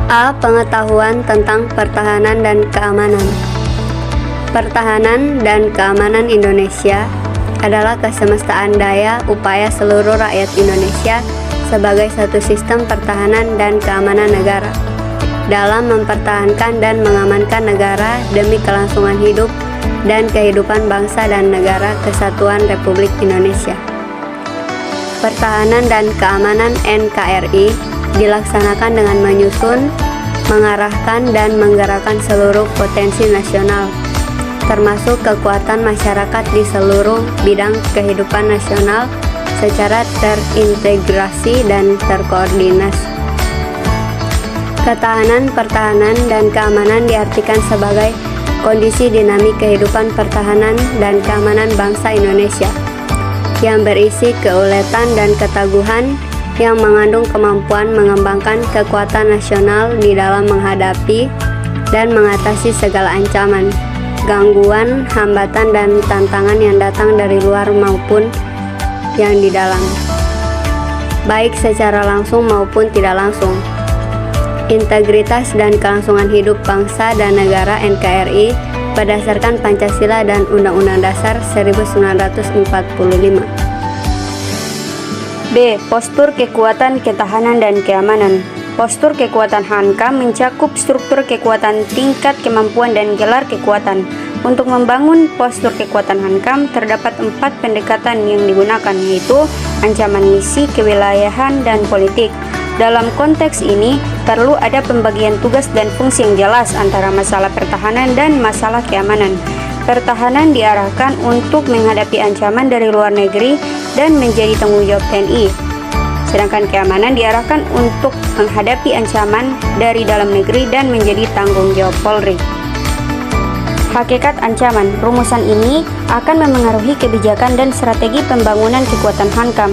A. Pengetahuan tentang pertahanan dan keamanan. Pertahanan dan keamanan Indonesia adalah kesemestaan daya upaya seluruh rakyat Indonesia sebagai satu sistem pertahanan dan keamanan negara dalam mempertahankan dan mengamankan negara demi kelangsungan hidup dan kehidupan bangsa dan negara Kesatuan Republik Indonesia. Pertahanan dan keamanan NKRI dilaksanakan dengan menyusun, mengarahkan, dan menggerakkan seluruh potensi nasional, termasuk kekuatan masyarakat di seluruh bidang kehidupan nasional secara terintegrasi dan terkoordinasi. Ketahanan, pertahanan, dan keamanan diartikan sebagai kondisi dinamik kehidupan pertahanan dan keamanan bangsa Indonesia yang berisi keuletan dan keteguhan yang mengandung kemampuan mengembangkan kekuatan nasional di dalam menghadapi dan mengatasi segala ancaman, gangguan, hambatan, dan tantangan yang datang dari luar maupun yang di dalam, baik secara langsung maupun tidak langsung. Integritas dan kelangsungan hidup bangsa dan negara NKRI berdasarkan Pancasila dan Undang-Undang Dasar 1945. B. Postur kekuatan ketahanan dan keamanan. Postur kekuatan HANKAM mencakup struktur kekuatan, tingkat kemampuan, dan gelar kekuatan. Untuk membangun postur kekuatan HANKAM, terdapat 4 pendekatan yang digunakan, yaitu ancaman misi, kewilayahan, dan politik. Dalam konteks ini, perlu ada pembagian tugas dan fungsi yang jelas antara masalah pertahanan dan masalah keamanan. Pertahanan diarahkan untuk menghadapi ancaman dari luar negeri dan menjadi tanggung jawab TNI. Sedangkan keamanan diarahkan untuk menghadapi ancaman dari dalam negeri dan menjadi tanggung jawab Polri. Hakikat ancaman. Rumusan ini akan memengaruhi kebijakan dan strategi pembangunan kekuatan HANKAM.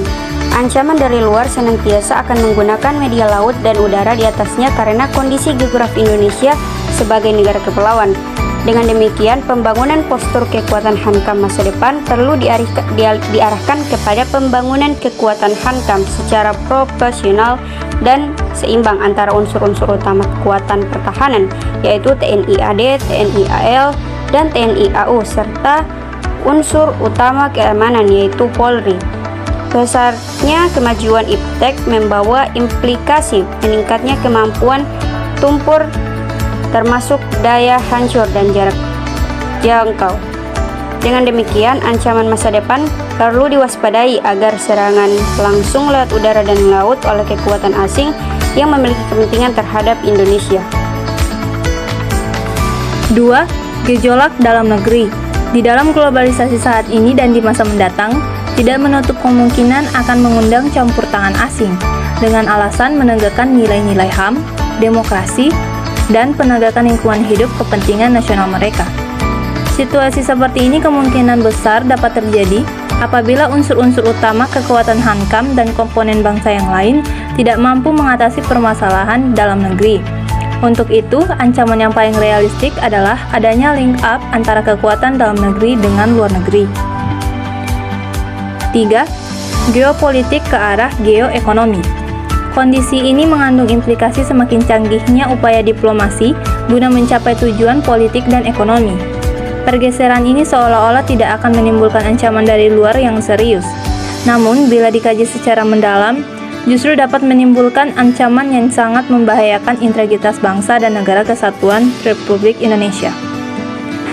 Ancaman dari luar senantiasa akan menggunakan media laut dan udara di atasnya karena kondisi geografi Indonesia sebagai negara kepulauan. Dengan demikian, pembangunan postur kekuatan HANKAM masa depan perlu diarahkan kepada pembangunan kekuatan HANKAM secara proporsional dan seimbang antara unsur-unsur utama kekuatan pertahanan, yaitu TNI AD, TNI AL, dan TNI AU, serta unsur utama keamanan, yaitu Polri. Besarnya kemajuan iptek membawa implikasi meningkatnya kemampuan tempur termasuk daya hancur dan jarak jangkau. Dengan demikian, ancaman masa depan perlu diwaspadai agar serangan langsung lewat udara dan laut oleh kekuatan asing yang memiliki kepentingan terhadap Indonesia. 2. Gejolak dalam negeri. Di dalam globalisasi saat ini dan di masa mendatang, tidak menutup kemungkinan akan mengundang campur tangan asing dengan alasan menegakkan nilai-nilai HAM, demokrasi, dan penegakan lingkungan hidup kepentingan nasional mereka. Situasi seperti ini kemungkinan besar dapat terjadi apabila unsur-unsur utama kekuatan HANKAM dan komponen bangsa yang lain tidak mampu mengatasi permasalahan dalam negeri. Untuk itu, ancaman yang paling realistik adalah adanya link up antara kekuatan dalam negeri dengan luar negeri. 3. Geopolitik ke arah geoekonomi. Kondisi ini mengandung implikasi semakin canggihnya upaya diplomasi guna mencapai tujuan politik dan ekonomi. Pergeseran ini seolah-olah tidak akan menimbulkan ancaman dari luar yang serius. Namun, bila dikaji secara mendalam, justru dapat menimbulkan ancaman yang sangat membahayakan integritas bangsa dan negara Kesatuan Republik Indonesia.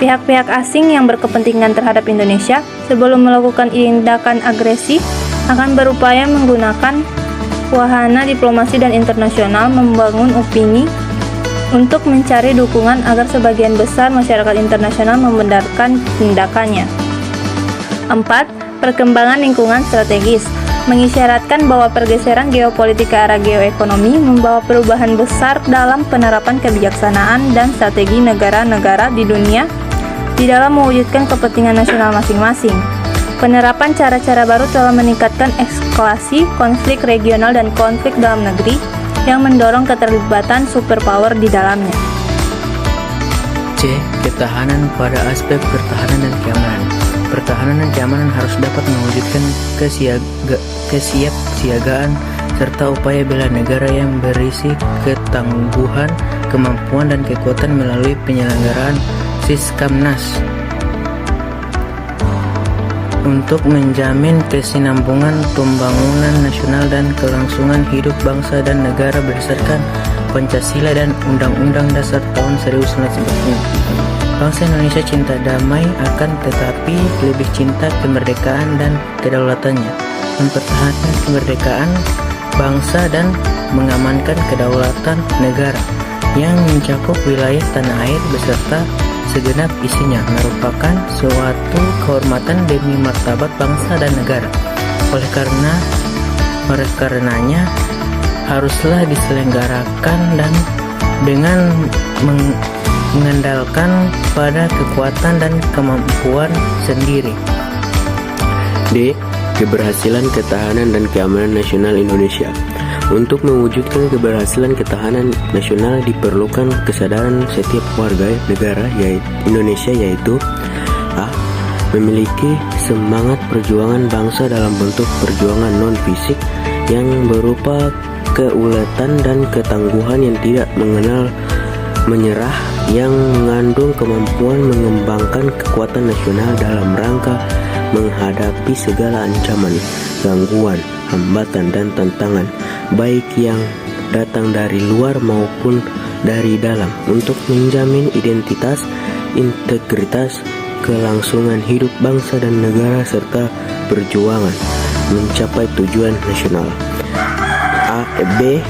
Pihak-pihak asing yang berkepentingan terhadap Indonesia sebelum melakukan tindakan agresi akan berupaya menggunakan wahana diplomasi dan internasional membangun opini untuk mencari dukungan agar sebagian besar masyarakat internasional membenarkan tindakannya. 4. Perkembangan lingkungan strategis mengisyaratkan bahwa pergeseran geopolitik ke arah geoekonomi membawa perubahan besar dalam penerapan kebijaksanaan dan strategi negara-negara di dunia di dalam mewujudkan kepentingan nasional masing-masing. Penerapan cara-cara baru telah meningkatkan eskalasi konflik regional dan konflik dalam negeri yang mendorong keterlibatan superpower di dalamnya. C. Ketahanan pada aspek pertahanan dan keamanan. Pertahanan dan keamanan harus dapat mewujudkan kesiapsiagaan serta upaya bela negara yang berisi ketangguhan, kemampuan, dan kekuatan melalui penyelenggaraan Siskamnas untuk menjamin kesinambungan pembangunan nasional dan kelangsungan hidup bangsa dan negara berdasarkan Pancasila dan Undang-Undang Dasar tahun 1945. Bangsa Indonesia cinta damai akan tetapi lebih cinta kemerdekaan dan kedaulatannya, mempertahankan kemerdekaan bangsa dan mengamankan kedaulatan negara yang mencakup wilayah tanah air beserta segenap isinya merupakan suatu kehormatan demi martabat bangsa dan negara. Oleh karenanya haruslah diselenggarakan dan dengan mengandalkan pada kekuatan dan kemampuan sendiri. D. Keberhasilan ketahanan dan keamanan nasional Indonesia. Untuk mewujudkan keberhasilan ketahanan nasional diperlukan kesadaran setiap warga negara Indonesia, yaitu A. Memiliki semangat perjuangan bangsa dalam bentuk perjuangan non-fisik yang berupa keuletan dan ketangguhan yang tidak mengenal menyerah, yang mengandung kemampuan mengembangkan kekuatan nasional dalam rangka menghadapi segala ancaman, gangguan, hambatan, dan tantangan, baik yang datang dari luar maupun dari dalam, untuk menjamin identitas, integritas, kelangsungan hidup bangsa dan negara serta perjuangan mencapai tujuan nasional. B.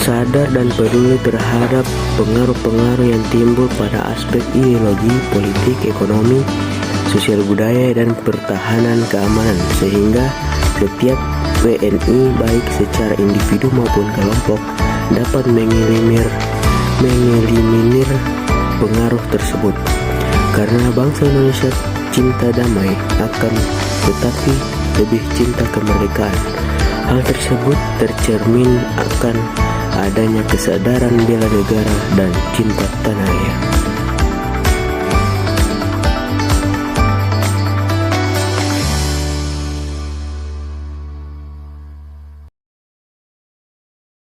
Sadar dan peduli terhadap pengaruh-pengaruh yang timbul pada aspek ideologi, politik, ekonomi, sosial budaya, dan pertahanan keamanan, sehingga setiap WNI baik secara individu maupun kelompok dapat mengeliminir pengaruh tersebut. Karena bangsa Indonesia cinta damai akan tetapi lebih cinta kemerdekaan. Hal tersebut tercermin akan adanya kesadaran bela negara dan cinta tanah air.